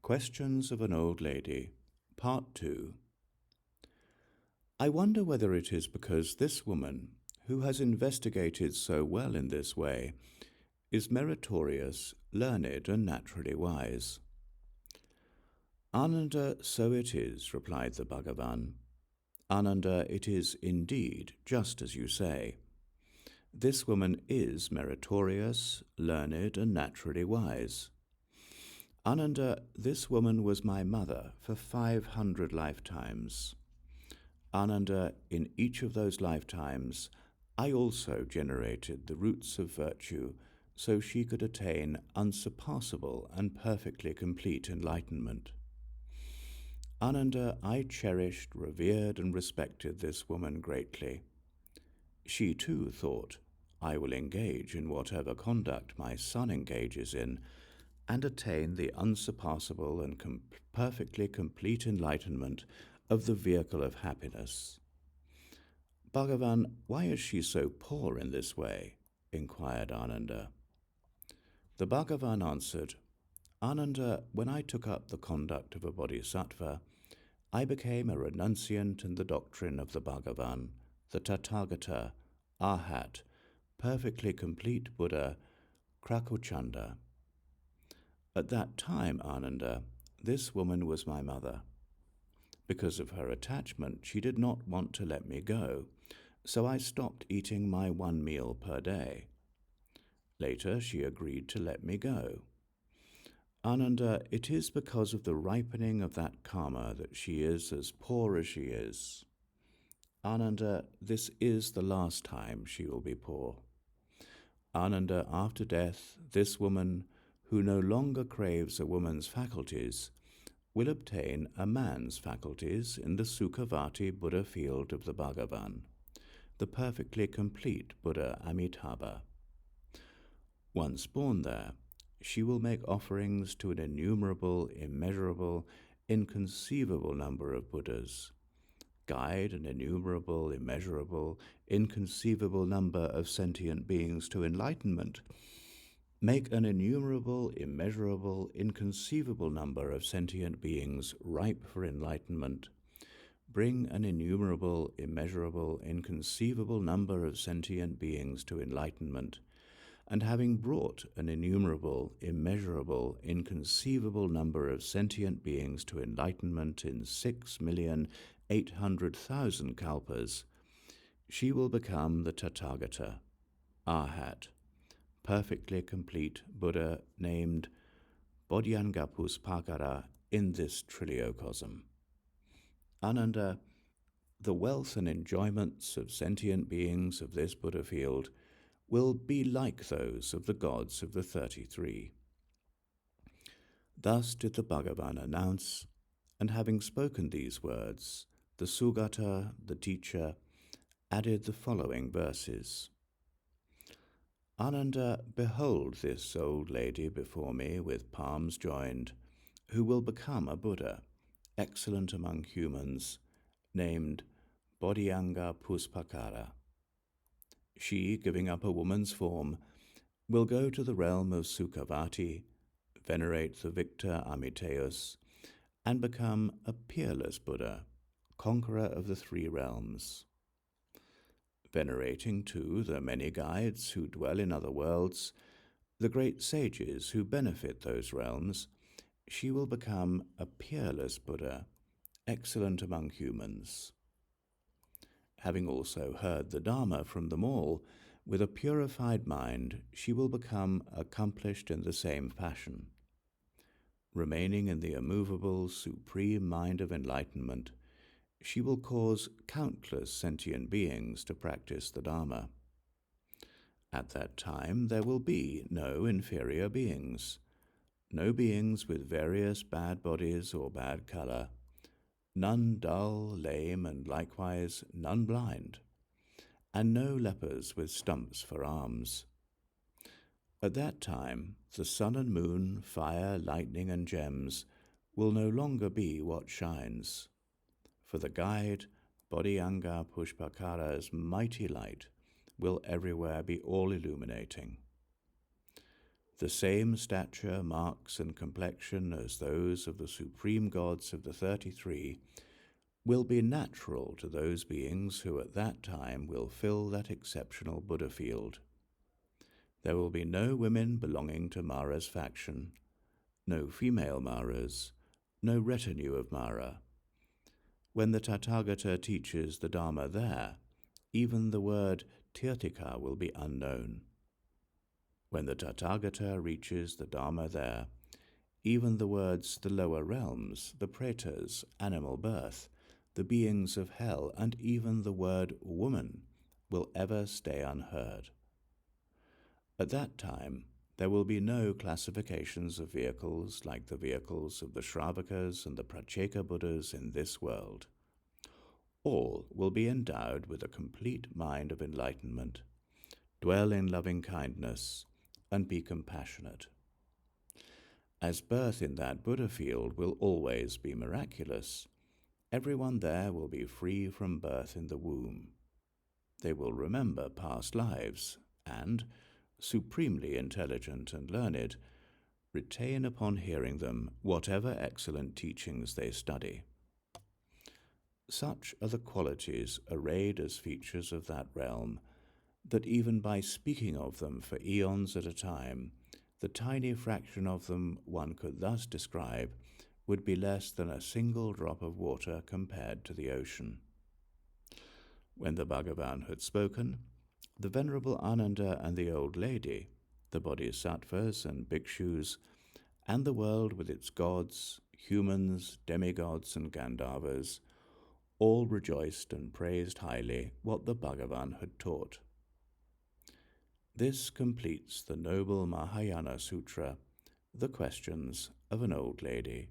Questions of an Old Lady, Part 2. I wonder whether it is because this woman, who has investigated so well in this way, is meritorious, learned, and naturally wise. Ānanda, so it is, replied the Bhagavan. Ānanda, it is indeed just as you say. This woman is meritorious, learned, and naturally wise. Ānanda, this woman was my mother for 500 lifetimes. Ānanda, in each of those lifetimes, I also generated the roots of virtue so she could attain unsurpassable and perfectly complete enlightenment. Ānanda, I cherished, revered, and respected this woman greatly. She too thought, I will engage in whatever conduct my son engages in, and attain the unsurpassable and perfectly complete enlightenment of the vehicle of happiness. Bhagavan, why is she so poor in this way? Inquired Ānanda. The Bhagavan answered, Ānanda, when I took up the conduct of a bodhisattva, I became a renunciant in the doctrine of the Bhagavan, the Tathagata, Arhat, perfectly complete Buddha, Krakochanda. At that time, Ānanda, this woman was my mother. Because of her attachment, she did not want to let me go, so I stopped eating my 1 meal per day. Later, she agreed to let me go. Ānanda, it is because of the ripening of that karma that she is as poor as she is. Ānanda, this is the last time she will be poor. Ānanda, after death, this woman, who no longer craves a woman's faculties, will obtain a man's faculties in the Sukhāvatī buddhafield of the Bhagavan, the perfectly complete Buddha Amitabha. Once born there, she will make offerings to an innumerable, immeasurable, inconceivable number of Buddhas, guide an innumerable, immeasurable, inconceivable number of sentient beings to enlightenment, make an innumerable, immeasurable, inconceivable number of sentient beings ripe for enlightenment, bring an innumerable, immeasurable, inconceivable number of sentient beings to enlightenment, and having brought an innumerable, immeasurable, inconceivable number of sentient beings to enlightenment in 6,800,000 kalpas, she will become the Tathagata, Arhat, perfectly complete Buddha named Bodhyaṅgapuṣpakara in this trilliocosm. Ānanda, the wealth and enjoyments of sentient beings of this Buddha field will be like those of the gods of the 33. Thus did the Bhagavan announce, and having spoken these words, the Sugata, the teacher, added the following verses. Ānanda, behold this old lady before me with palms joined, who will become a Buddha, excellent among humans, named Bodhyaṅgapuṣpakara. She, giving up a woman's form, will go to the realm of Sukhāvatī, venerate the victor Amitayus, and become a peerless Buddha, conqueror of the 3 realms. Venerating, too, the many guides who dwell in other worlds, the great sages who benefit those realms, she will become a peerless Buddha, excellent among humans. Having also heard the Dharma from them all, with a purified mind she will become accomplished in the same fashion. Remaining in the immovable, supreme mind of enlightenment, she will cause countless sentient beings to practice the Dharma. At that time there will be no inferior beings, no beings with various bad bodies or bad color, none dull, lame, and likewise none blind, and no lepers with stumps for arms. At that time the sun and moon, fire, lightning, and gems will no longer be what shines, for the guide, Bodhyaṅgapuṣpakara's mighty light, will everywhere be all illuminating. the same stature, marks, and complexion as those of the supreme gods of the 33 will be natural to those beings who at that time will fill that exceptional buddhafield. There will be no women belonging to Mara's faction, no female Maras, no retinue of Mara. When the Tathagata teaches the Dharma there, even the word Tirtika will be unknown. When the Tathagata reaches the Dharma there, even the words the lower realms, the pretas, animal birth, the beings of hell, and even the word woman will ever stay unheard. At that time, there will be no classifications of vehicles like the vehicles of the Shravakas and the Pratyeka Buddhas in this world. All will be endowed with a complete mind of enlightenment, dwell in loving kindness, and be compassionate. As birth in that Buddha field will always be miraculous, everyone there will be free from birth in the womb. They will remember past lives and, supremely intelligent and learned, retain upon hearing them whatever excellent teachings they study. Such are the qualities arrayed as features of that realm, that even by speaking of them for eons at a time, the tiny fraction of them one could thus describe would be less than a single drop of water compared to the ocean. When the Bhagavan had spoken, the Venerable Ānanda and the old lady, the bodhisattvas and bhikshus, and the world with its gods, humans, demigods, and Gandharvas, all rejoiced and praised highly what the Bhagavan had taught. This completes the noble Mahayana Sutra, The Questions of an Old Lady.